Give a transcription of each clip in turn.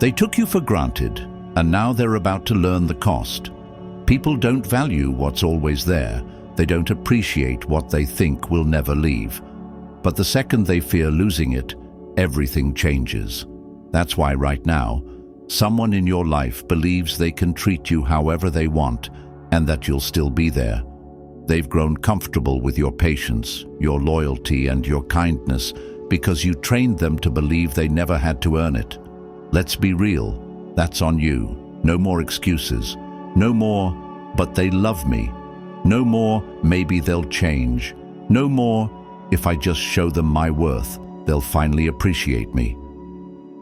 They took you for granted, and now they're about to learn the cost. People don't value what's always there. They don't appreciate what they think will never leave. But the second they fear losing it, everything changes. That's why right now, someone in your life believes they can treat you however they want and that you'll still be there. They've grown comfortable with your patience, your loyalty, and your kindness because you trained them to believe they never had to earn it. Let's be real, that's on you. No more excuses. No more, but they love me. No more, maybe they'll change. No more, if I just show them my worth, they'll finally appreciate me.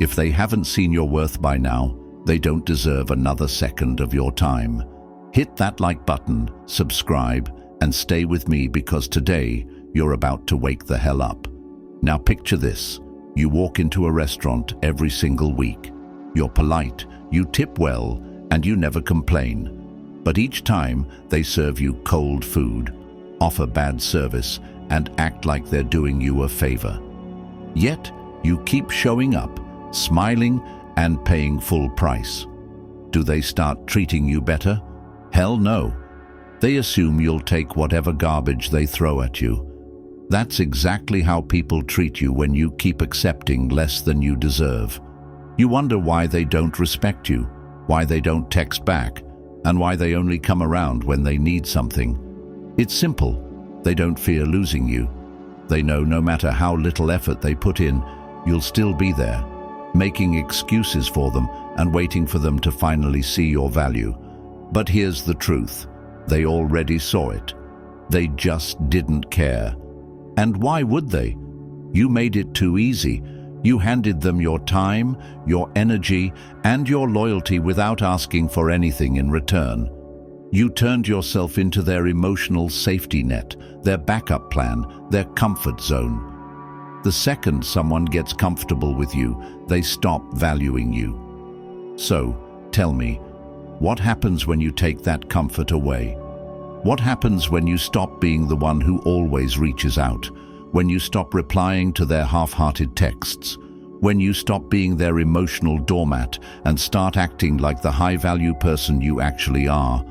If they haven't seen your worth by now, they don't deserve another second of your time. Hit that like button, subscribe, and stay with me because today you're about to wake the hell up. Now picture this. You walk into a restaurant every single week. You're polite, you tip well, and you never complain. But each time they serve you cold food, offer bad service, and act like they're doing you a favor. Yet you keep showing up, smiling and paying full price. Do they start treating you better? Hell no. They assume you'll take whatever garbage they throw at you. That's exactly how people treat you when you keep accepting less than you deserve. You wonder why they don't respect you, why they don't text back, and why they only come around when they need something. It's simple. They don't fear losing you. They know no matter how little effort they put in, you'll still be there, making excuses for them and waiting for them to finally see your value. But here's the truth. They already saw it. They just didn't care. And why would they? You made it too easy. You handed them your time, your energy, and your loyalty without asking for anything in return. You turned yourself into their emotional safety net, their backup plan, their comfort zone. The second someone gets comfortable with you, they stop valuing you. So, tell me, what happens when you take that comfort away? What happens when you stop being the one who always reaches out? When you stop replying to their half-hearted texts? When you stop being their emotional doormat and start acting like the high-value person you actually are?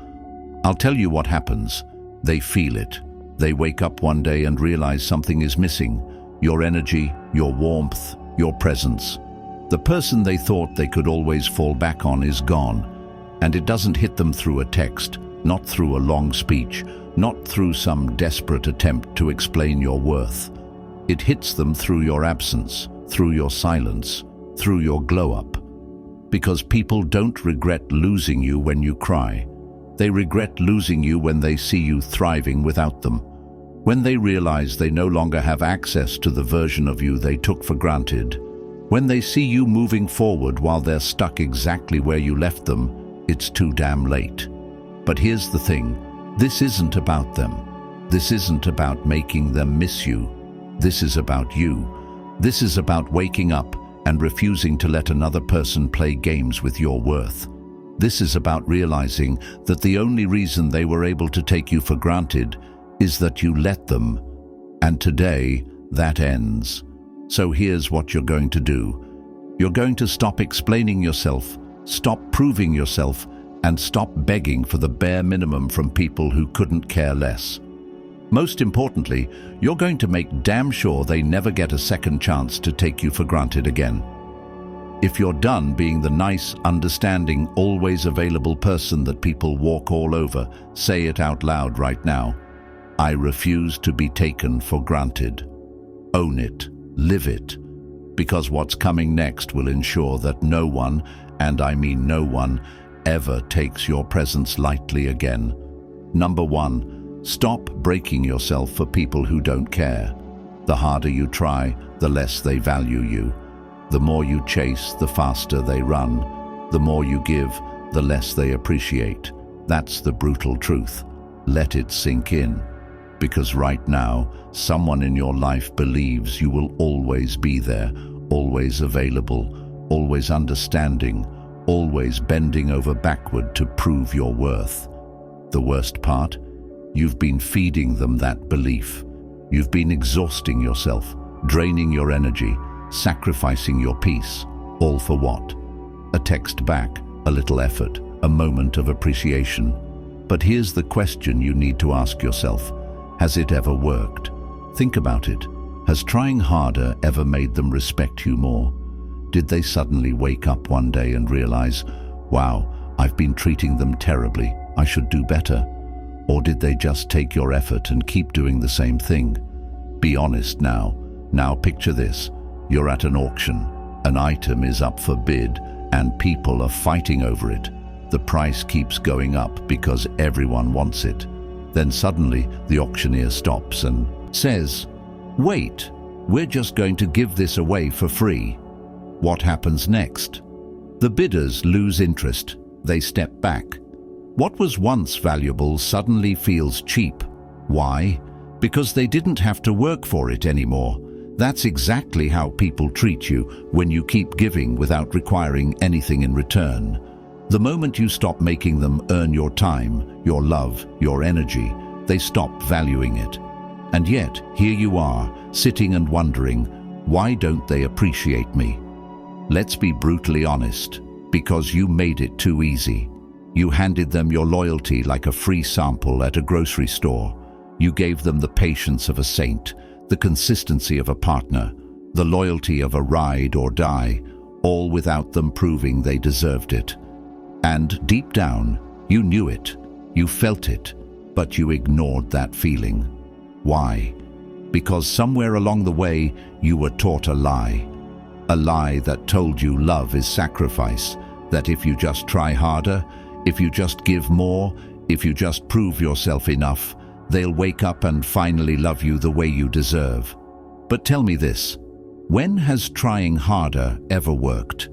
I'll tell you what happens. They feel it. They wake up one day and realize something is missing. Your energy, your warmth, your presence. The person they thought they could always fall back on is gone. And it doesn't hit them through a text, not through a long speech, not through some desperate attempt to explain your worth. It hits them through your absence, through your silence, through your glow-up. Because people don't regret losing you when you cry. They regret losing you when they see you thriving without them. When they realize they no longer have access to the version of you they took for granted. When they see you moving forward while they're stuck exactly where you left them, it's too damn late. But here's the thing, this isn't about them. This isn't about making them miss you. This is about you. This is about waking up and refusing to let another person play games with your worth. This is about realizing that the only reason they were able to take you for granted is that you let them. And today, that ends. So here's what you're going to do. You're going to stop explaining yourself, stop proving yourself, and stop begging for the bare minimum from people who couldn't care less. Most importantly, you're going to make damn sure they never get a second chance to take you for granted again. If you're done being the nice, understanding, always available person that people walk all over, say it out loud right now. I refuse to be taken for granted. Own it, live it, because what's coming next will ensure that no one, and I mean no one, ever takes your presence lightly again. Number 1, stop breaking yourself for people who don't care. The harder you try, the less they value you. The more you chase, the faster they run. The more you give, the less they appreciate. That's the brutal truth. Let it sink in. Because right now, someone in your life believes you will always be there, always available, always understanding, always bending over backward to prove your worth. The worst part? You've been feeding them that belief. You've been exhausting yourself, draining your energy, sacrificing your peace. All for what? a text back, a little effort, a moment of appreciation. But here's the question you need to ask yourself. Has it ever worked? Think about it. Has trying harder ever made them respect you more? Did they suddenly wake up one day and realize, wow, I've been treating them terribly, I should do better? Or did they just take your effort and keep doing the same thing? Be honest now. Now picture this. You're at an auction. An item is up for bid and people are fighting over it. The price keeps going up because everyone wants it. Then suddenly the auctioneer stops and says, "Wait, we're just going to give this away for free." What happens next? The bidders lose interest. They step back. What was once valuable suddenly feels cheap. Why? Because they didn't have to work for it anymore. That's exactly how people treat you when you keep giving without requiring anything in return. The moment you stop making them earn your time, your love, your energy, they stop valuing it. And yet, here you are, sitting and wondering, why don't they appreciate me? Let's be brutally honest. Because you made it too easy. You handed them your loyalty like a free sample at a grocery store. You gave them the patience of a saint, the consistency of a partner, the loyalty of a ride or die, all without them proving they deserved it. And deep down, you knew it, you felt it, but you ignored that feeling. Why? Because somewhere along the way, you were taught a lie. A lie that told you love is sacrifice, that if you just try harder, if you just give more, if you just prove yourself enough, they'll wake up and finally love you the way you deserve. But tell me this, when has trying harder ever worked?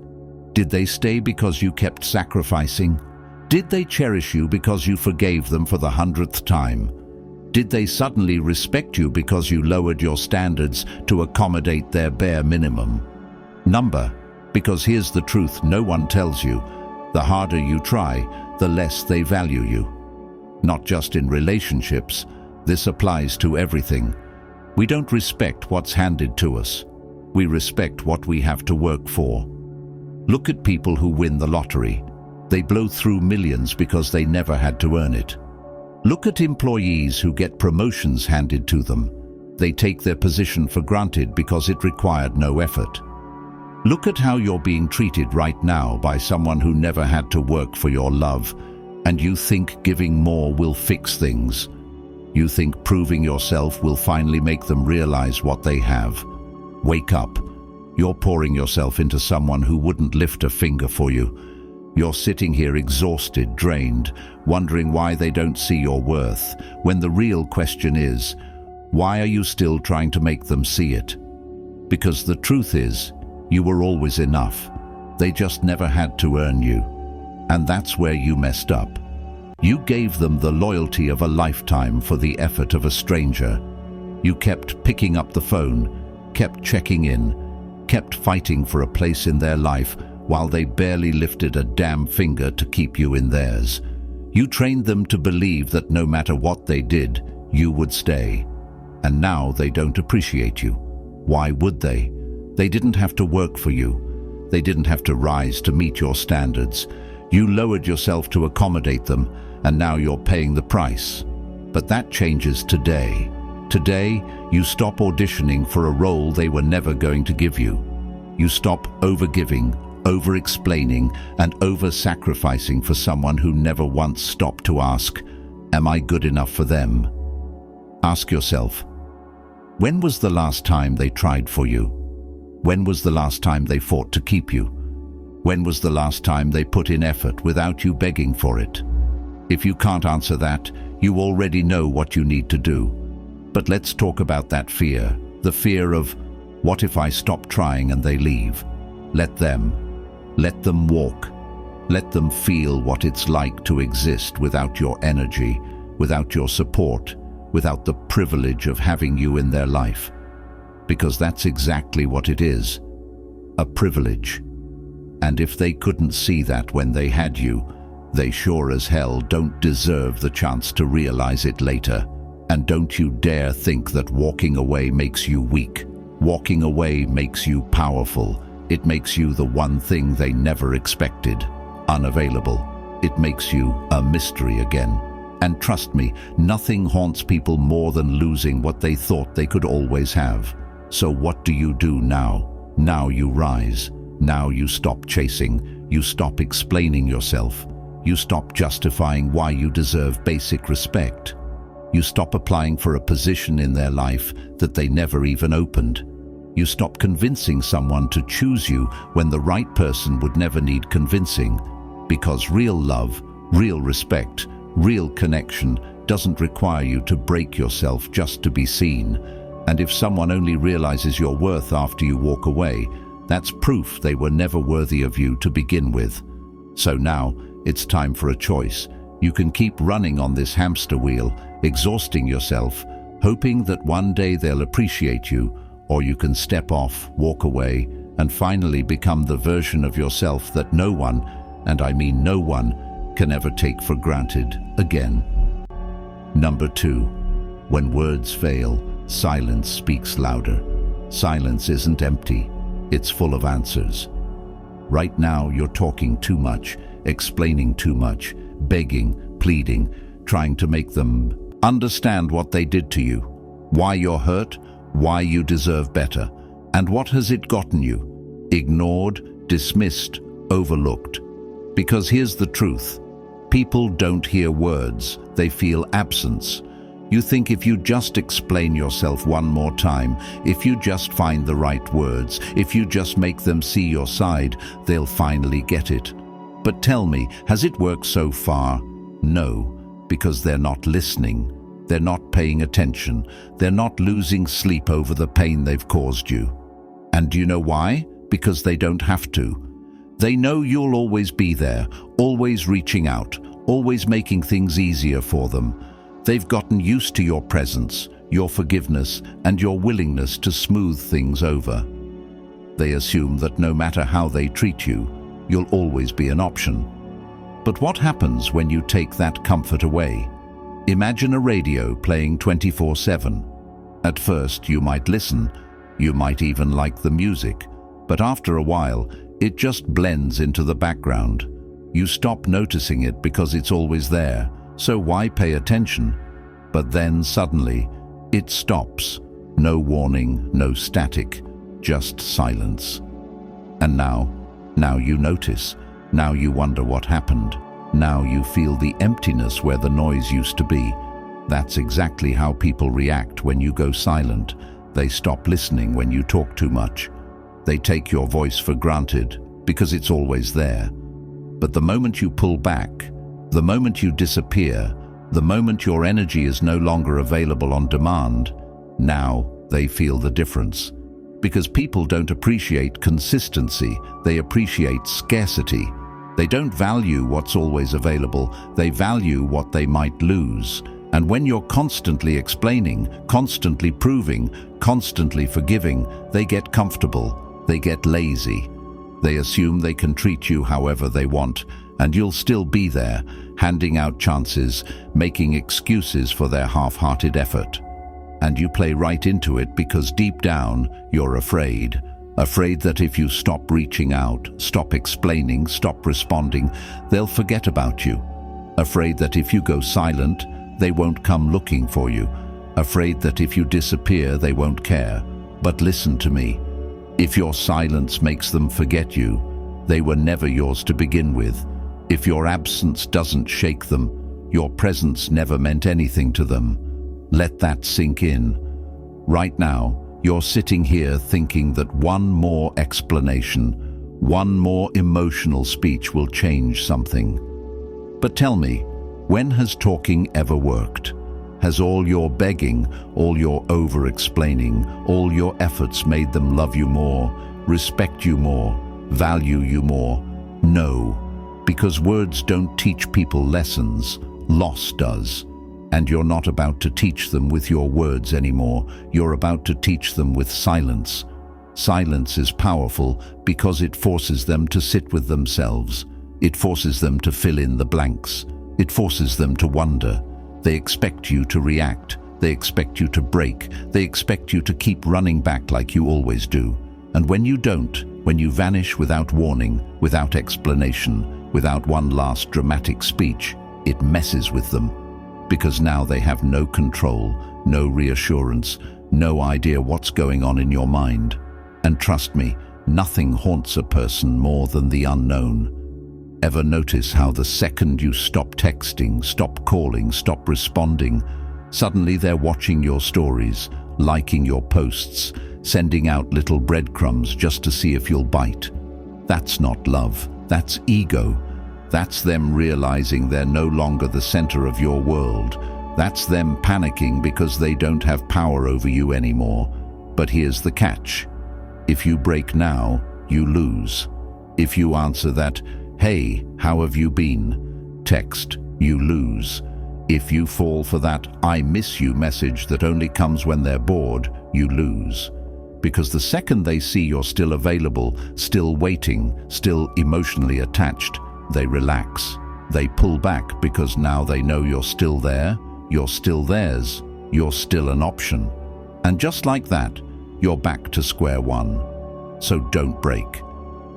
Did they stay because you kept sacrificing? Did they cherish you because you forgave them for the 100th time? Did they suddenly respect you because you lowered your standards to accommodate their bare minimum? Because here's the truth no one tells you. The harder you try, the less they value you. Not just in relationships, this applies to everything. We don't respect what's handed to us. We respect what we have to work for. Look at people who win the lottery. They blow through millions because they never had to earn it. Look at employees who get promotions handed to them. They take their position for granted because it required no effort. Look at how you're being treated right now by someone who never had to work for your love, and you think giving more will fix things. You think proving yourself will finally make them realize what they have. Wake up. You're pouring yourself into someone who wouldn't lift a finger for you. You're sitting here exhausted, drained, wondering why they don't see your worth, when the real question is, why are you still trying to make them see it? Because the truth is, you were always enough. They just never had to earn you. And that's where you messed up. You gave them the loyalty of a lifetime for the effort of a stranger. You kept picking up the phone, kept checking in, kept fighting for a place in their life while they barely lifted a damn finger to keep you in theirs. You trained them to believe that no matter what they did, you would stay. And now they don't appreciate you. Why would they? They didn't have to work for you. They didn't have to rise to meet your standards. You lowered yourself to accommodate them, and now you're paying the price. But that changes today. Today, you stop auditioning for a role they were never going to give you. You stop overgiving, over-explaining, and over-sacrificing for someone who never once stopped to ask, am I good enough for them? Ask yourself, when was the last time they tried for you? When was the last time they fought to keep you? When was the last time they put in effort without you begging for it? If you can't answer that, you already know what you need to do. But let's talk about that fear, the fear of, what if I stop trying and they leave? Let them walk. Let them feel what it's like to exist without your energy, without your support, without the privilege of having you in their life. Because that's exactly what it is, a privilege. And if they couldn't see that when they had you, they sure as hell don't deserve the chance to realize it later. And don't you dare think that walking away makes you weak. Walking away makes you powerful. It makes you the one thing they never expected, unavailable. It makes you a mystery again. And trust me, nothing haunts people more than losing what they thought they could always have. So what do you do now? Now you rise. Now you stop chasing. You stop explaining yourself. You stop justifying why you deserve basic respect. You stop applying for a position in their life that they never even opened. You stop convincing someone to choose you when the right person would never need convincing. Because real love, real respect, real connection doesn't require you to break yourself just to be seen. And if someone only realizes your worth after you walk away, that's proof they were never worthy of you to begin with. So now, it's time for a choice. You can keep running on this hamster wheel, exhausting yourself, hoping that one day they'll appreciate you, or you can step off, walk away, and finally become the version of yourself that no one, and I mean no one, can ever take for granted again. Number 2. When words fail, silence speaks louder. Silence isn't empty, it's full of answers. Right now you're talking too much, explaining too much, begging, pleading, trying to make them understand what they did to you, why you're hurt, why you deserve better, and what has it gotten you? Ignored, dismissed, overlooked. Because here's the truth. People don't hear words, they feel absence. You think if you just explain yourself one more time, if you just find the right words, if you just make them see your side, they'll finally get it. But tell me, has it worked so far? No, because they're not listening. They're not paying attention. They're not losing sleep over the pain they've caused you. And do you know why? Because they don't have to. They know you'll always be there, always reaching out, always making things easier for them. They've gotten used to your presence, your forgiveness, and your willingness to smooth things over. They assume that no matter how they treat you, you'll always be an option. But what happens when you take that comfort away? Imagine a radio playing 24/7. At first, you might listen, you might even like the music, but after a while, it just blends into the background. You stop noticing it because it's always there, so why pay attention? But then suddenly, it stops. No warning, no static, just silence. And now you notice. Now you wonder what happened. Now you feel the emptiness where the noise used to be. That's exactly how people react when you go silent. They stop listening when you talk too much. They take your voice for granted because it's always there. But the moment you pull back, the moment you disappear, the moment your energy is no longer available on demand, now they feel the difference. Because people don't appreciate consistency, they appreciate scarcity. They don't value what's always available, they value what they might lose. And when you're constantly explaining, constantly proving, constantly forgiving, they get comfortable, they get lazy. They assume they can treat you however they want, and you'll still be there, handing out chances, making excuses for their half-hearted effort. And you play right into it because deep down, you're afraid. Afraid that if you stop reaching out, stop explaining, stop responding, they'll forget about you. Afraid that if you go silent, they won't come looking for you. Afraid that if you disappear, they won't care. But listen to me. If your silence makes them forget you, they were never yours to begin with. If your absence doesn't shake them, your presence never meant anything to them. Let that sink in. Right now, you're sitting here thinking that one more explanation, one more emotional speech will change something. But tell me, when has talking ever worked? Has all your begging, all your over-explaining, all your efforts made them love you more, respect you more, value you more? No, because words don't teach people lessons, loss does. And you're not about to teach them with your words anymore. You're about to teach them with silence. Silence is powerful because it forces them to sit with themselves. It forces them to fill in the blanks. It forces them to wonder. They expect you to react. They expect you to break. They expect you to keep running back like you always do. And when you don't, When you vanish without warning, without explanation, without one last dramatic speech, it messes with them. Because now they have no control, no reassurance, no idea what's going on in your mind. And trust me, nothing haunts a person more than the unknown. Ever notice how the second you stop texting, stop calling, stop responding, suddenly they're watching your stories, liking your posts, sending out little breadcrumbs just to see if you'll bite? That's not love, that's ego. That's them realizing they're no longer the center of your world. That's them panicking because they don't have power over you anymore. But here's the catch. If you break now, you lose. If you answer that, "Hey, how have you been?" text, you lose. If you fall for that "I miss you" message that only comes when they're bored, you lose. Because the second they see you're still available, still waiting, still emotionally attached, they relax. They pull back because now they know you're still there, you're still theirs, you're still an option. And just like that, you're back to square one. So don't break.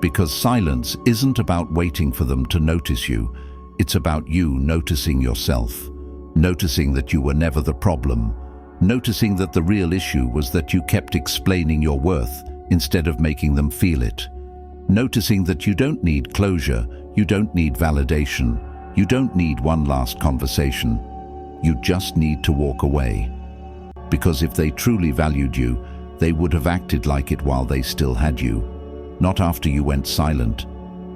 Because silence isn't about waiting for them to notice you. It's about you noticing yourself. Noticing that you were never the problem. Noticing that the real issue was that you kept explaining your worth instead of making them feel it. Noticing that you don't need closure, you don't need validation, you don't need one last conversation. You just need to walk away. Because if they truly valued you, they would have acted like it while they still had you. Not after you went silent,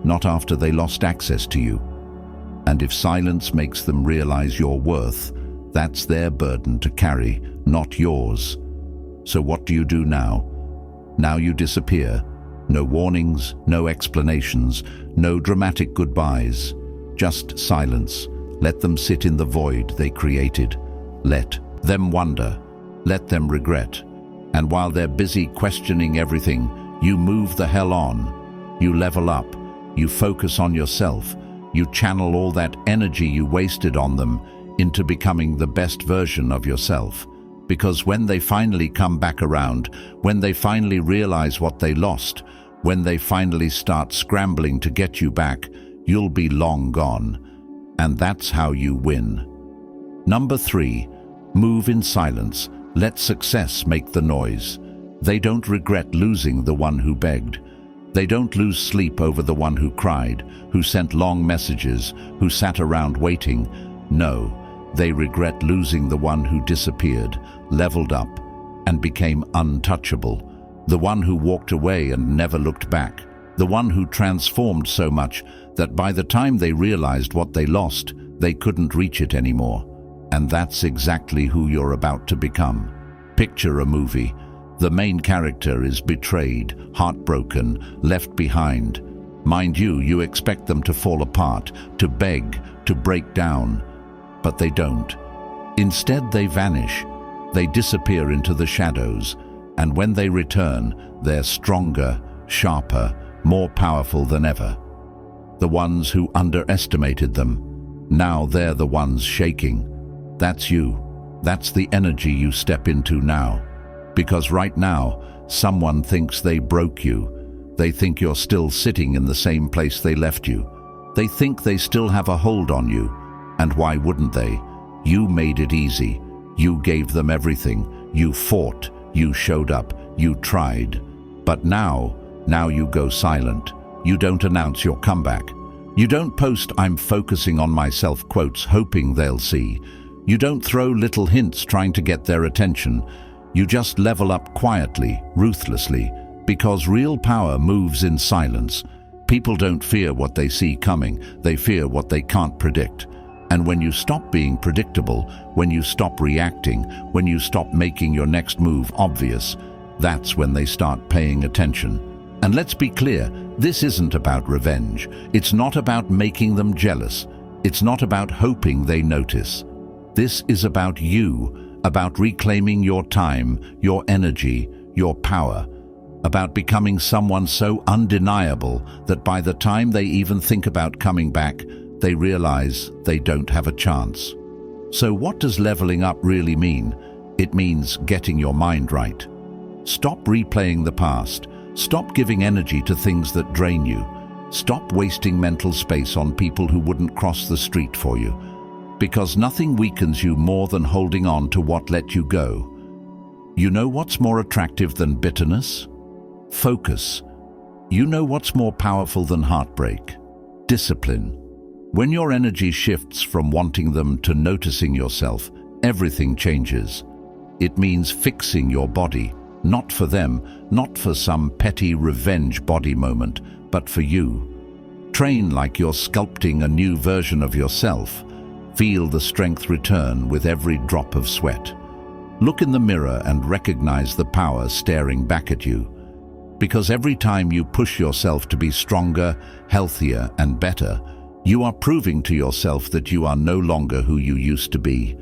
not after they lost access to you. And if silence makes them realize your worth, that's their burden to carry, not yours. So what do you do now? Now you disappear. No warnings, no explanations, no dramatic goodbyes. Just silence. Let them sit in the void they created. Let them wonder. Let them regret. And while they're busy questioning everything, you move the hell on. You level up. You focus on yourself. You channel all that energy you wasted on them into becoming the best version of yourself. Because when they finally come back around, when they finally realize what they lost, when they finally start scrambling to get you back, you'll be long gone. And that's how you win. Number 3, move in silence. Let success make the noise. They don't regret losing the one who begged. They don't lose sleep over the one who cried, who sent long messages, who sat around waiting. No, they regret losing the one who disappeared, leveled up, and became untouchable. The one who walked away and never looked back. The one who transformed so much that by the time they realized what they lost, they couldn't reach it anymore. And that's exactly who you're about to become. Picture a movie. The main character is betrayed, heartbroken, left behind. Mind you, you expect them to fall apart, to beg, to break down. But they don't. Instead, they vanish. They disappear into the shadows. And when they return, they're stronger, sharper, more powerful than ever. The ones who underestimated them, now they're the ones shaking. That's you. That's the energy you step into now. Because right now, someone thinks they broke you. They think you're still sitting in the same place they left you. They think they still have a hold on you. And why wouldn't they? You made it easy. You gave them everything. You fought. You showed up. You tried. But now you go silent. You don't announce your comeback. You don't post "I'm focusing on myself" quotes hoping they'll see. You don't throw little hints trying to get their attention. You just level up quietly, ruthlessly, because real power moves in silence. People don't fear what they see coming. They fear what they can't predict. And when you stop being predictable, when you stop reacting, when you stop making your next move obvious, that's when they start paying attention. And let's be clear, this isn't about revenge. It's not about making them jealous. It's not about hoping they notice. This is about you, about reclaiming your time, your energy, your power, about becoming someone so undeniable that by the time they even think about coming back, they realize they don't have a chance. So what does leveling up really mean? It means getting your mind right. Stop replaying the past. Stop giving energy to things that drain you. Stop wasting mental space on people who wouldn't cross the street for you. Because nothing weakens you more than holding on to what let you go. You know what's more attractive than bitterness? Focus. You know what's more powerful than heartbreak? Discipline. When your energy shifts from wanting them to noticing yourself, everything changes. It means fixing your body, not for them, not for some petty revenge body moment, but for you. Train like you're sculpting a new version of yourself. Feel the strength return with every drop of sweat. Look in the mirror and recognize the power staring back at you. Because every time you push yourself to be stronger, healthier, and better, you are proving to yourself that you are no longer who you used to be.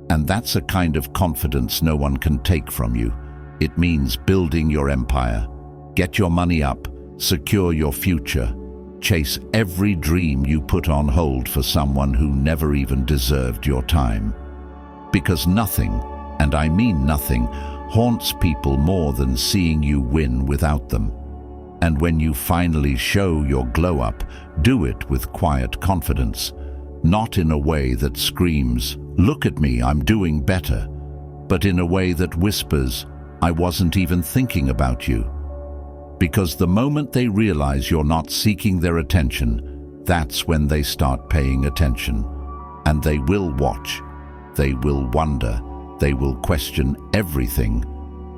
And that's a kind of confidence no one can take from you. It means building your empire. Get your money up, secure your future. Chase every dream you put on hold for someone who never even deserved your time. Because nothing, and I mean nothing, haunts people more than seeing you win without them. And when you finally show your glow up, do it with quiet confidence, not in a way that screams, "Look at me, I'm doing better," but in a way that whispers, "I wasn't even thinking about you." Because the moment they realize you're not seeking their attention, that's when they start paying attention. And they will watch, they will wonder, they will question everything.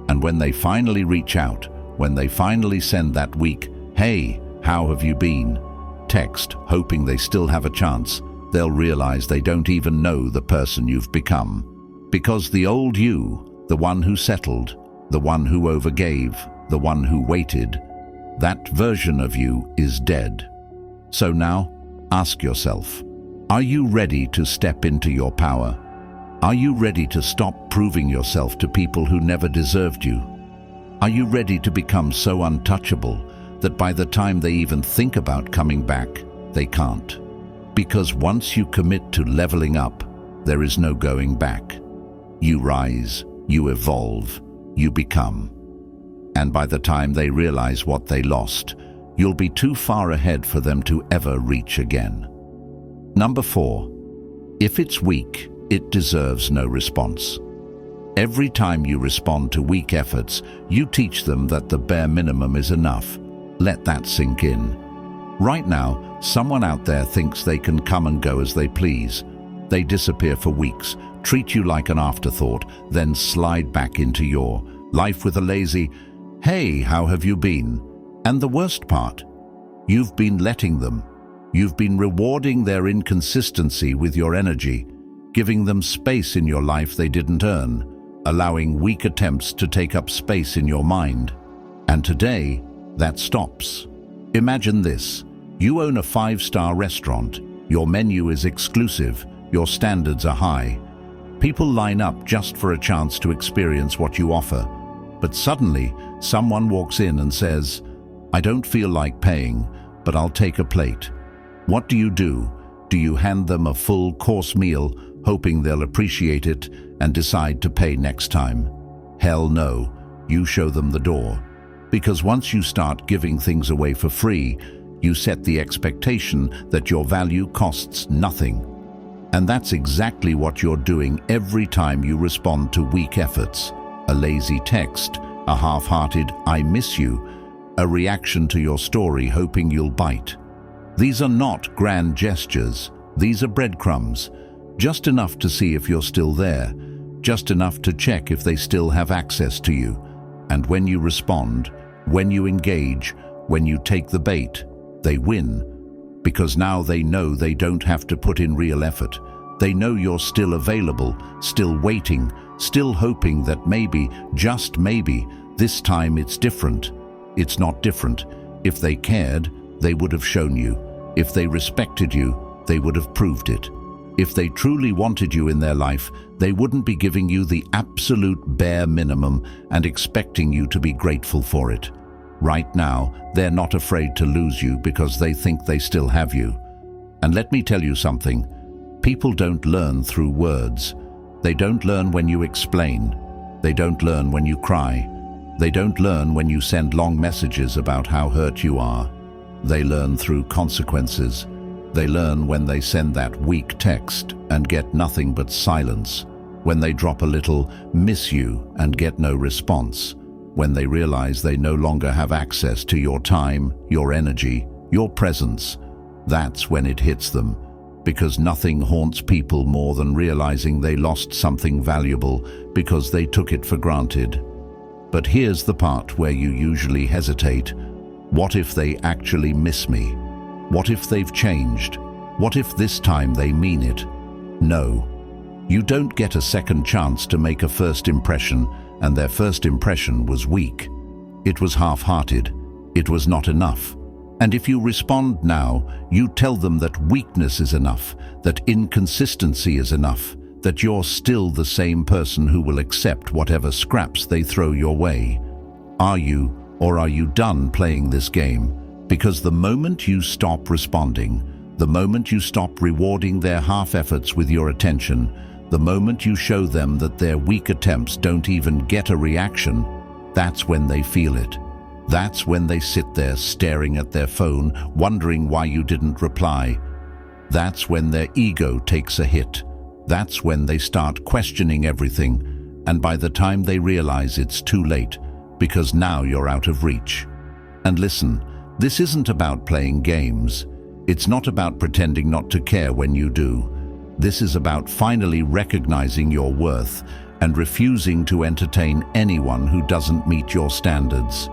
And when they finally reach out, when they finally send that weak, "Hey, how have you been?" text, hoping they still have a chance, they'll realize they don't even know the person you've become. Because the old you, the one who settled, the one who overgave, the one who waited, that version of you is dead. So now, ask yourself, are you ready to step into your power? Are you ready to stop proving yourself to people who never deserved you? Are you ready to become so untouchable that by the time they even think about coming back, they can't? Because once you commit to leveling up, there is no going back. You rise, you evolve, you become. And by the time they realize what they lost, you'll be too far ahead for them to ever reach again. Number 4, if it's weak, it deserves no response. Every time you respond to weak efforts, you teach them that the bare minimum is enough. Let that sink in. Right now, someone out there thinks they can come and go as they please. They disappear for weeks, treat you like an afterthought, then slide back into your life with a lazy, "Hey, how have you been?" And the worst part, you've been letting them. You've been rewarding their inconsistency with your energy, giving them space in your life they didn't earn, allowing weak attempts to take up space in your mind. And today, that stops. Imagine this. You own a 5-star restaurant. Your menu is exclusive. Your standards are high. People line up just for a chance to experience what you offer. But suddenly, someone walks in and says, "I don't feel like paying, but I'll take a plate." What do? Do you hand them a full course meal, hoping they'll appreciate it and decide to pay next time? Hell no, you show them the door. Because once you start giving things away for free, you set the expectation that your value costs nothing. And that's exactly what you're doing every time you respond to weak efforts. A lazy text, a half-hearted "I miss you," a reaction to your story hoping you'll bite. These are not grand gestures, these are breadcrumbs. Just enough to see if you're still there, just enough to check if they still have access to you. And when you respond, when you engage, when you take the bait, they win. Because now they know they don't have to put in real effort. They know you're still available, still waiting, still hoping that maybe, just maybe, this time it's different. It's not different. If they cared, they would have shown you. If they respected you, they would have proved it. If they truly wanted you in their life, they wouldn't be giving you the absolute bare minimum and expecting you to be grateful for it. Right now, they're not afraid to lose you because they think they still have you. And let me tell you something. People don't learn through words. They don't learn when you explain. They don't learn when you cry. They don't learn when you send long messages about how hurt you are. They learn through consequences. They learn when they send that weak text and get nothing but silence, when they drop a little "miss you" and get no response, when they realize they no longer have access to your time, your energy, your presence. That's when it hits them, because nothing haunts people more than realizing they lost something valuable because they took it for granted. But here's the part where you usually hesitate. What if they actually miss me? What if they've changed? What if this time they mean it? No. You don't get a second chance to make a first impression, and their first impression was weak. It was half-hearted. It was not enough. And if you respond now, you tell them that weakness is enough, that inconsistency is enough, that you're still the same person who will accept whatever scraps they throw your way. Are you, or are you done playing this game? Because the moment you stop responding, the moment you stop rewarding their half-efforts with your attention, the moment you show them that their weak attempts don't even get a reaction, that's when they feel it. That's when they sit there staring at their phone, wondering why you didn't reply. That's when their ego takes a hit. That's when they start questioning everything, and by the time they realize it's too late, because now you're out of reach. And listen, this isn't about playing games. It's not about pretending not to care when you do. This is about finally recognizing your worth and refusing to entertain anyone who doesn't meet your standards.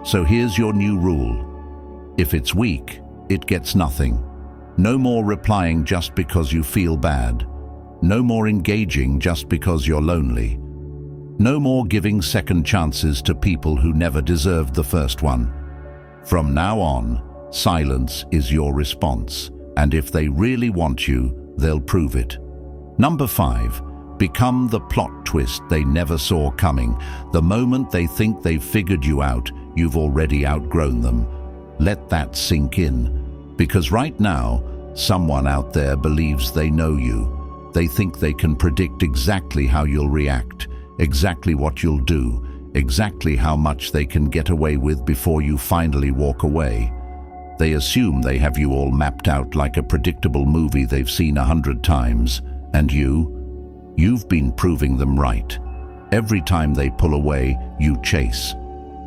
So here's your new rule. If it's weak, it gets nothing. No more replying just because you feel bad. No more engaging just because you're lonely. No more giving second chances to people who never deserved the first one. From now on, silence is your response, and if they really want you, they'll prove it. Number 5. Become the plot twist they never saw coming. The moment they think they've figured you out, you've already outgrown them. Let that sink in, because right now, someone out there believes they know you. They think they can predict exactly how you'll react, exactly what you'll do, exactly how much they can get away with before you finally walk away. They assume they have you all mapped out like a predictable movie they've seen 100 times. And you've been proving them right. Every time they pull away, you chase.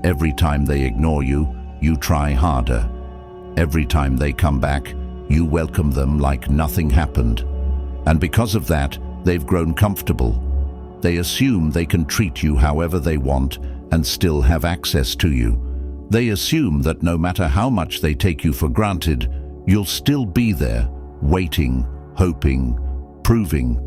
Every time they ignore you, you try harder. Every time they come back, you welcome them like nothing happened. And because of that, they've grown comfortable. They assume they can treat you however they want and still have access to you. They assume that no matter how much they take you for granted, you'll still be there, waiting, hoping, proving.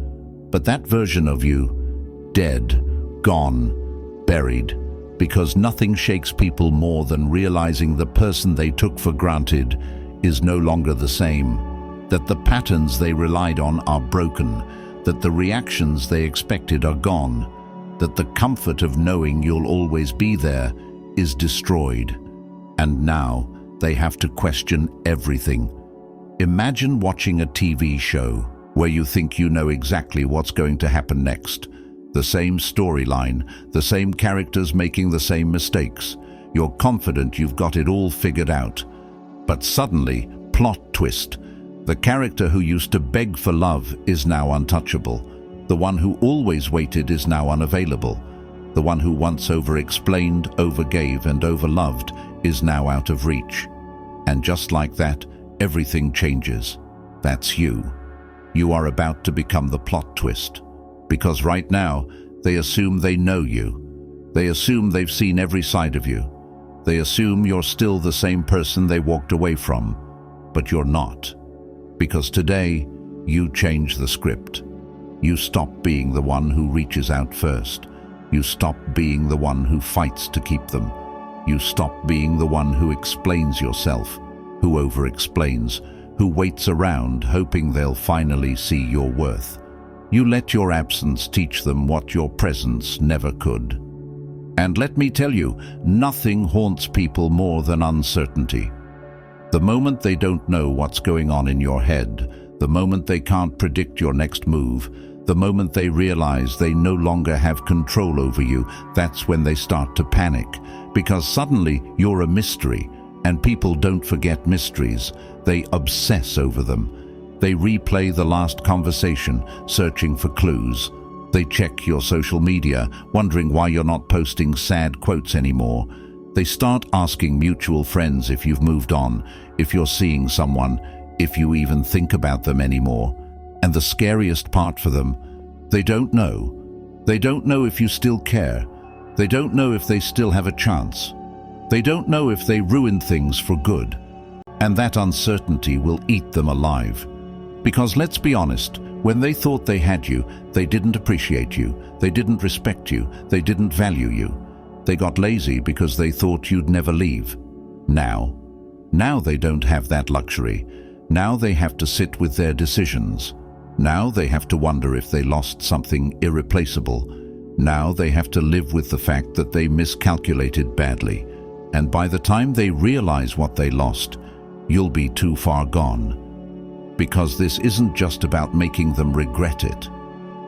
But that version of you, dead, gone, buried, because nothing shakes people more than realizing the person they took for granted is no longer the same, that the patterns they relied on are broken, that the reactions they expected are gone, that the comfort of knowing you'll always be there is destroyed. And now they have to question everything. Imagine watching a TV show where you think you know exactly what's going to happen next. The same storyline, the same characters making the same mistakes. You're confident you've got it all figured out. But suddenly, plot twist. The character who used to beg for love is now untouchable. The one who always waited is now unavailable. The one who once over-explained, overgave, and overloved is now out of reach. And just like that, everything changes. That's you. You are about to become the plot twist. Because right now, they assume they know you. They assume they've seen every side of you. They assume you're still the same person they walked away from. But you're not. Because today, you change the script. You stop being the one who reaches out first. You stop being the one who fights to keep them. You stop being the one who explains yourself, who over-explains, who waits around hoping they'll finally see your worth. You let your absence teach them what your presence never could. And let me tell you, nothing haunts people more than uncertainty. The moment they don't know what's going on in your head, the moment they can't predict your next move, The moment they realize they no longer have control over you, that's when they start to panic, because suddenly you're a mystery, and people don't forget mysteries. They obsess over them. They replay the last conversation, searching for clues. They check your social media, wondering why you're not posting sad quotes anymore. They start asking mutual friends if you've moved on, if you're seeing someone, if you even think about them anymore. And the scariest part for them, they don't know. They don't know if you still care. They don't know if they still have a chance. They don't know if they ruined things for good. And that uncertainty will eat them alive. Because let's be honest, when they thought they had you, they didn't appreciate you, they didn't respect you, they didn't value you. They got lazy because they thought you'd never leave. Now they don't have that luxury. Now they have to sit with their decisions. Now they have to wonder if they lost something irreplaceable. Now they have to live with the fact that they miscalculated badly. And by the time they realize what they lost, you'll be too far gone. Because this isn't just about making them regret it.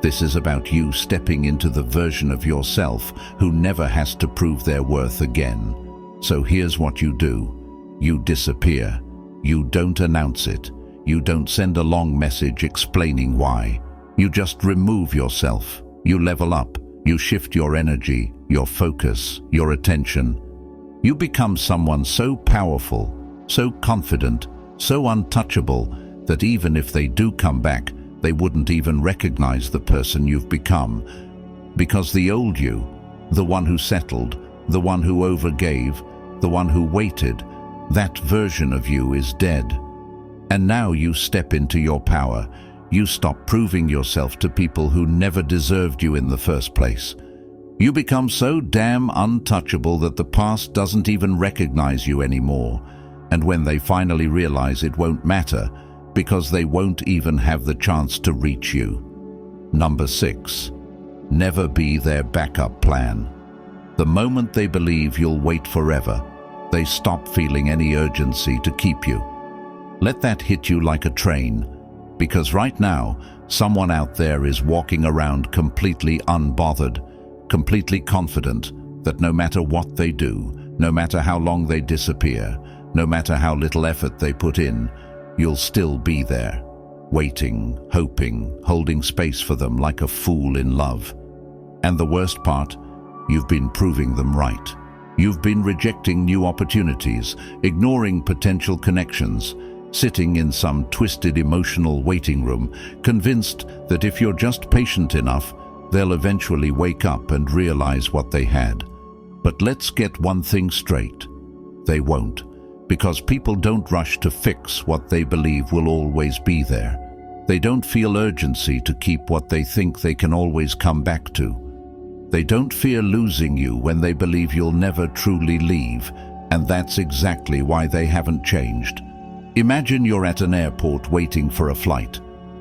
This is about you stepping into the version of yourself who never has to prove their worth again. So here's what you do. You disappear. You don't announce it. You don't send a long message explaining why. You just remove yourself. You level up. You shift your energy, your focus, your attention. You become someone so powerful, so confident, so untouchable that even if they do come back, they wouldn't even recognize the person you've become. Because the old you, the one who settled, the one who overgave, the one who waited, that version of you is dead. And now you step into your power. You stop proving yourself to people who never deserved you in the first place. You become so damn untouchable that the past doesn't even recognize you anymore. And when they finally realize, it won't matter, because they won't even have the chance to reach you. Number 6, never be their backup plan. The moment they believe you'll wait forever, they stop feeling any urgency to keep you. Let that hit you like a train, because right now, someone out there is walking around completely unbothered, completely confident that no matter what they do, no matter how long they disappear, no matter how little effort they put in, you'll still be there, waiting, hoping, holding space for them like a fool in love. And the worst part, you've been proving them right. You've been rejecting new opportunities, ignoring potential connections, sitting in some twisted emotional waiting room, convinced that if you're just patient enough, they'll eventually wake up and realize what they had. But let's get one thing straight. They won't. Because people don't rush to fix what they believe will always be there. They don't feel urgency to keep what they think they can always come back to. They don't fear losing you when they believe you'll never truly leave, and that's exactly why they haven't changed. Imagine you're at an airport waiting for a flight.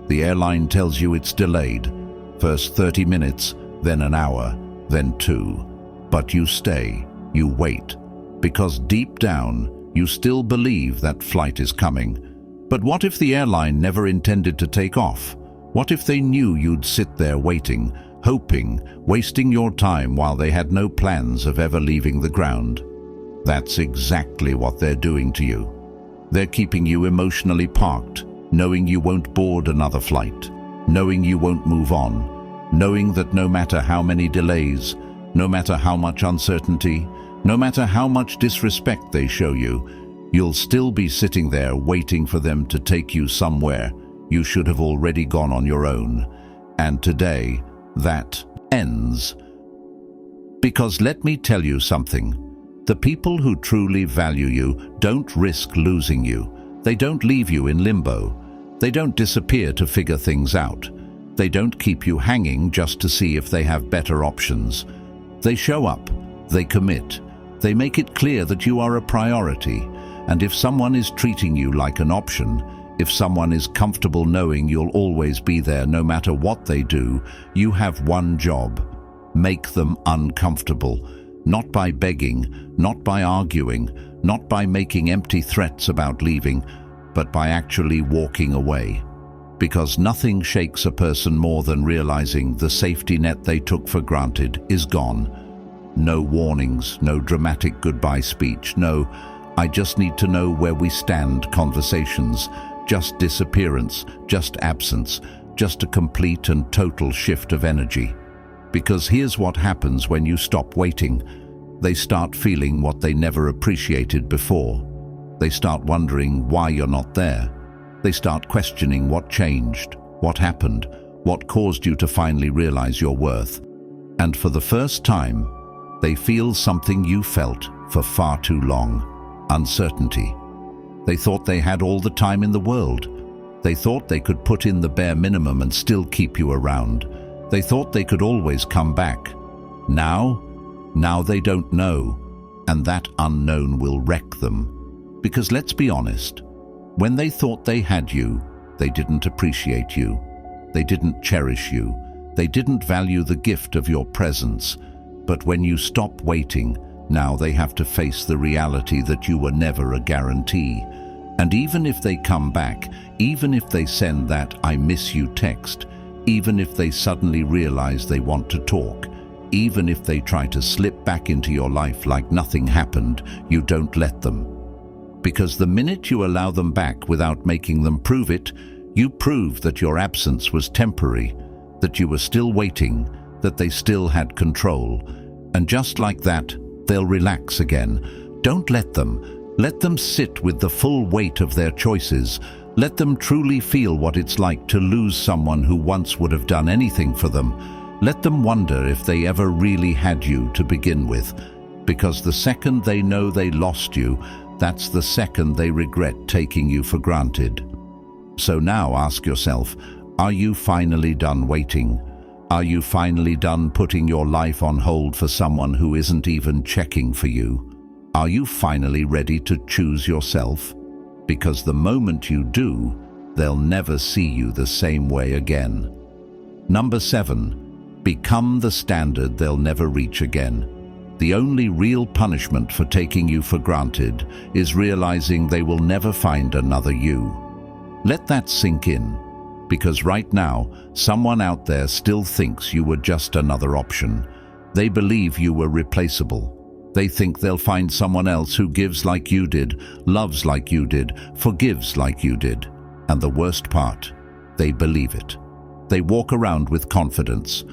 The airline tells you it's delayed. First 30 minutes, then an hour, then 2. But you stay, you wait, because deep down, you still believe that flight is coming. But what if the airline never intended to take off? What if they knew you'd sit there waiting, hoping, wasting your time while they had no plans of ever leaving the ground? That's exactly what they're doing to you. They're keeping you emotionally parked, knowing you won't board another flight, knowing you won't move on, knowing that no matter how many delays, no matter how much uncertainty, no matter how much disrespect they show you, you'll still be sitting there waiting for them to take you somewhere you should have already gone on your own. And today, that ends. Because let me tell you something. The people who truly value you don't risk losing you. They don't leave you in limbo. They don't disappear to figure things out. They don't keep you hanging just to see if they have better options. They show up. They commit. They make it clear that you are a priority, and if someone is treating you like an option, if someone is comfortable knowing you'll always be there no matter what they do, you have one job: make them uncomfortable. Not by begging, not by arguing, not by making empty threats about leaving, but by actually walking away. Because nothing shakes a person more than realizing the safety net they took for granted is gone. No warnings, no dramatic goodbye speech, no "I just need to know where we stand" conversations, just disappearance, just absence, just a complete and total shift of energy. Because here's what happens when you stop waiting. They start feeling what they never appreciated before. They start wondering why you're not there. They start questioning what changed, what happened, what caused you to finally realize your worth. And for the first time, they feel something you felt for far too long: uncertainty. They thought they had all the time in the world. They thought they could put in the bare minimum and still keep you around. They thought they could always come back. Now they don't know, and that unknown will wreck them. Because let's be honest, when they thought they had you, they didn't appreciate you. They didn't cherish you. They didn't value the gift of your presence. But when you stop waiting, now they have to face the reality that you were never a guarantee. And even if they come back, even if they send that "I miss you" text, even if they suddenly realize they want to talk, even if they try to slip back into your life like nothing happened, you don't let them. Because the minute you allow them back without making them prove it, you prove that your absence was temporary, that you were still waiting, that they still had control. And just like that, they'll relax again. Don't let them. Let them sit with the full weight of their choices. Let them truly feel what it's like to lose someone who once would have done anything for them. Let them wonder if they ever really had you to begin with. Because the second they know they lost you, that's the second they regret taking you for granted. So now ask yourself, are you finally done waiting? Are you finally done putting your life on hold for someone who isn't even checking for you? Are you finally ready to choose yourself? Because the moment you do, they'll never see you the same way again. Number 7, become the standard they'll never reach again. The only real punishment for taking you for granted is realizing they will never find another you. Let that sink in, because right now, someone out there still thinks you were just another option. They believe you were replaceable. They think they'll find someone else who gives like you did, loves like you did, forgives like you did. And the worst part, they believe it. They walk around with confidence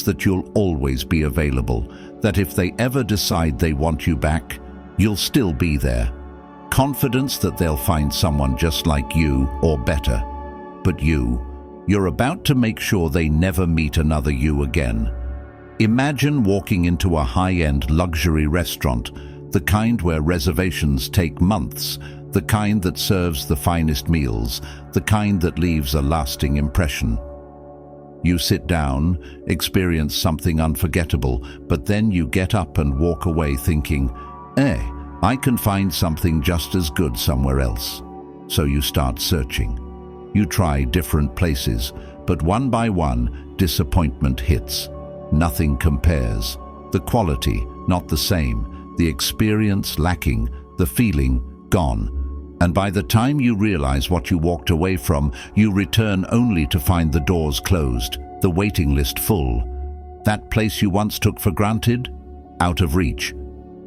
that you'll always be available, that if they ever decide they want you back, you'll still be there. Confidence that they'll find someone just like you or better. But you're about to make sure they never meet another you again. Imagine walking into a high-end luxury restaurant, the kind where reservations take months, the kind that serves the finest meals, the kind that leaves a lasting impression. You sit down, experience something unforgettable, but then you get up and walk away thinking, I can find something just as good somewhere else. So you start searching. You try different places, but one by one, disappointment hits. Nothing compares. The quality, not the same. The experience lacking. The feeling, gone. And by the time you realize what you walked away from, you return only to find the doors closed, the waiting list full. That place you once took for granted? Out of reach.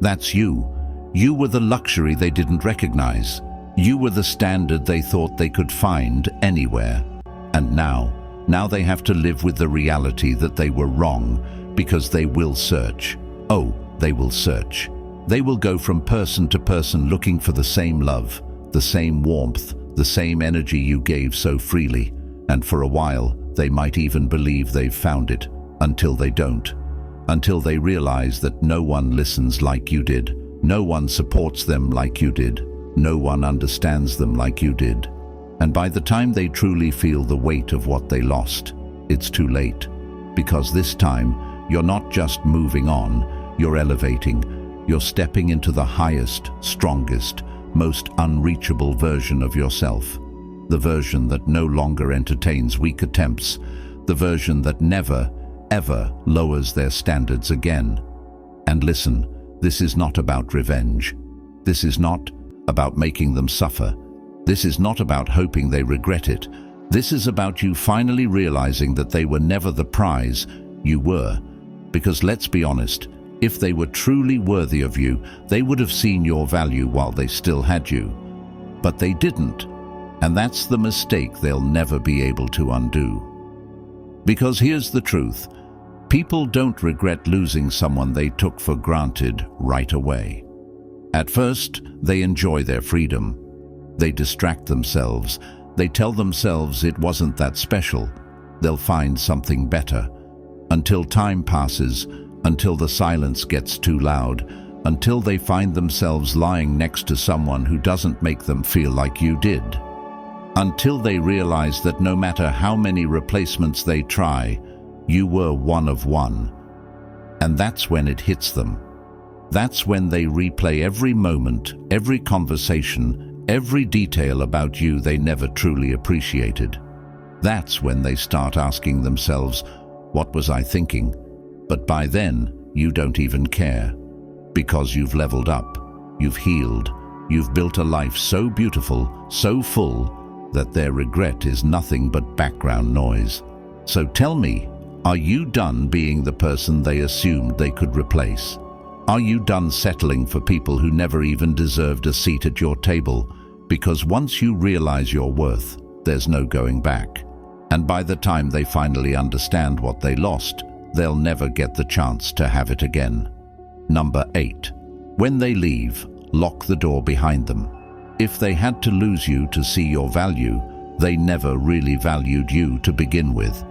That's you. You were the luxury they didn't recognize. You were the standard they thought they could find anywhere. And now they have to live with the reality that they were wrong, because they will search. Oh, they will search. They will go from person to person looking for the same love, the same warmth, the same energy you gave so freely. And for a while, they might even believe they've found it, until they don't. Until they realize that no one listens like you did. No one supports them like you did. No one understands them like you did. And by the time they truly feel the weight of what they lost, it's too late. Because this time, you're not just moving on, you're elevating. You're stepping into the highest, strongest, most unreachable version of yourself. The version that no longer entertains weak attempts. The version that never, ever lowers their standards again. And listen, this is not about revenge. This is not about making them suffer. This is not about hoping they regret it. This is about you finally realizing that they were never the prize you were. Because let's be honest, if they were truly worthy of you, they would have seen your value while they still had you. But they didn't, and that's the mistake they'll never be able to undo. Because here's the truth, people don't regret losing someone they took for granted right away. At first, they enjoy their freedom. They distract themselves. They tell themselves it wasn't that special. They'll find something better. Until time passes, until the silence gets too loud, until they find themselves lying next to someone who doesn't make them feel like you did. Until they realize that no matter how many replacements they try, you were one of one. And that's when it hits them. That's when they replay every moment, every conversation, every detail about you they never truly appreciated. That's when they start asking themselves, what was I thinking? But by then, you don't even care. Because you've leveled up, you've healed, you've built a life so beautiful, so full, that their regret is nothing but background noise. So tell me, are you done being the person they assumed they could replace? Are you done settling for people who never even deserved a seat at your table? Because once you realize your worth, there's no going back. And by the time they finally understand what they lost, they'll never get the chance to have it again. Number 8. When they leave, lock the door behind them. If they had to lose you to see your value, they never really valued you to begin with.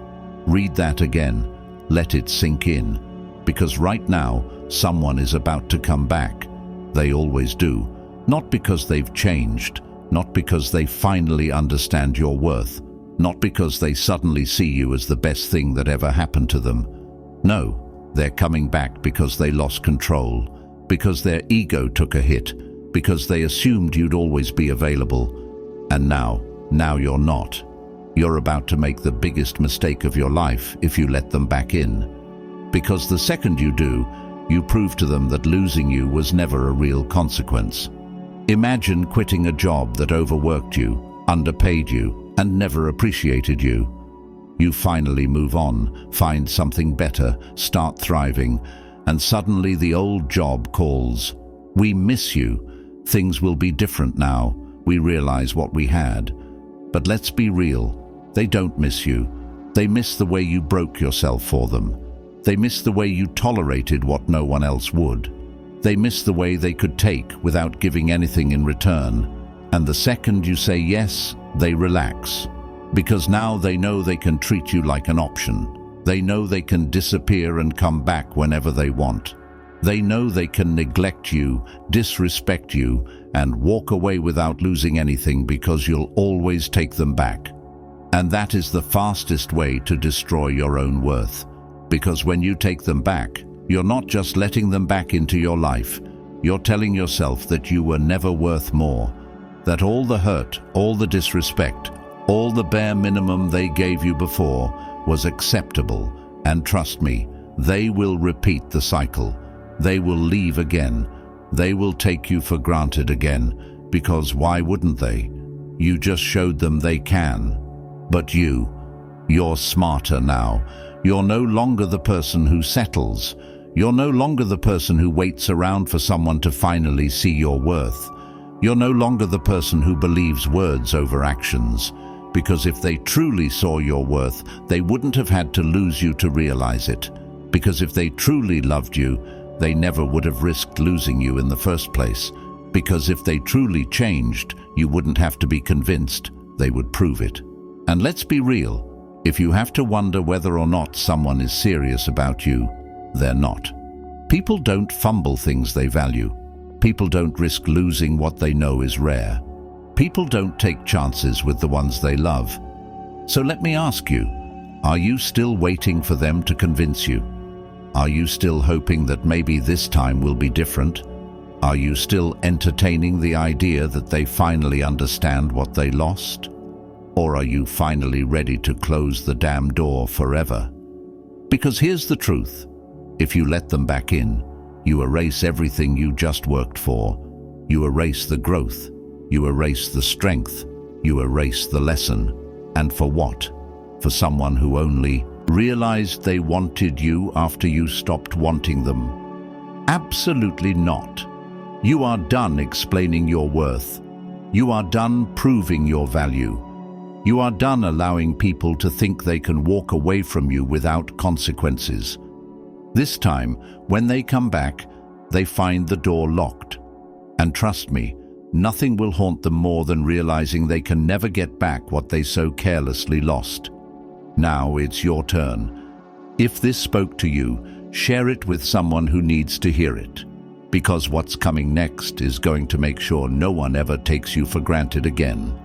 Read that again. Let it sink in. Because right now, someone is about to come back. They always do. Not because they've changed, not because they finally understand your worth, not because they suddenly see you as the best thing that ever happened to them. No, they're coming back because they lost control, because their ego took a hit, because they assumed you'd always be available. And now you're not. You're about to make the biggest mistake of your life if you let them back in. Because the second you do, you prove to them that losing you was never a real consequence. Imagine quitting a job that overworked you, underpaid you, and never appreciated you. You finally move on, find something better, start thriving, and suddenly the old job calls. We miss you. Things will be different now. We realize what we had. But let's be real. They don't miss you. They miss the way you broke yourself for them. They miss the way you tolerated what no one else would. They miss the way they could take without giving anything in return. And the second you say yes, they relax. Because now they know they can treat you like an option. They know they can disappear and come back whenever they want. They know they can neglect you, disrespect you, and walk away without losing anything because you'll always take them back. And that is the fastest way to destroy your own worth. Because when you take them back, you're not just letting them back into your life. You're telling yourself that you were never worth more. That all the hurt, all the disrespect, all the bare minimum they gave you before was acceptable. And trust me, they will repeat the cycle. They will leave again. They will take you for granted again. Because why wouldn't they? You just showed them they can. But you're smarter now. You're no longer the person who settles. You're no longer the person who waits around for someone to finally see your worth. You're no longer the person who believes words over actions. Because if they truly saw your worth, they wouldn't have had to lose you to realize it. Because if they truly loved you, they never would have risked losing you in the first place. Because if they truly changed, you wouldn't have to be convinced. They would prove it. And let's be real. If you have to wonder whether or not someone is serious about you, they're not. People don't fumble things they value. People don't risk losing what they know is rare. People don't take chances with the ones they love. So let me ask you, are you still waiting for them to convince you? Are you still hoping that maybe this time will be different? Are you still entertaining the idea that they finally understand what they lost? Or are you finally ready to close the damn door forever? Because here's the truth. If you let them back in, you erase everything you just worked for. You erase the growth. You erase the strength. You erase the lesson. And for what? For someone who only realized they wanted you after you stopped wanting them? Absolutely not. You are done explaining your worth. You are done proving your value. You are done allowing people to think they can walk away from you without consequences. This time, when they come back, they find the door locked. And trust me, nothing will haunt them more than realizing they can never get back what they so carelessly lost. Now it's your turn. If this spoke to you, share it with someone who needs to hear it. Because what's coming next is going to make sure no one ever takes you for granted again.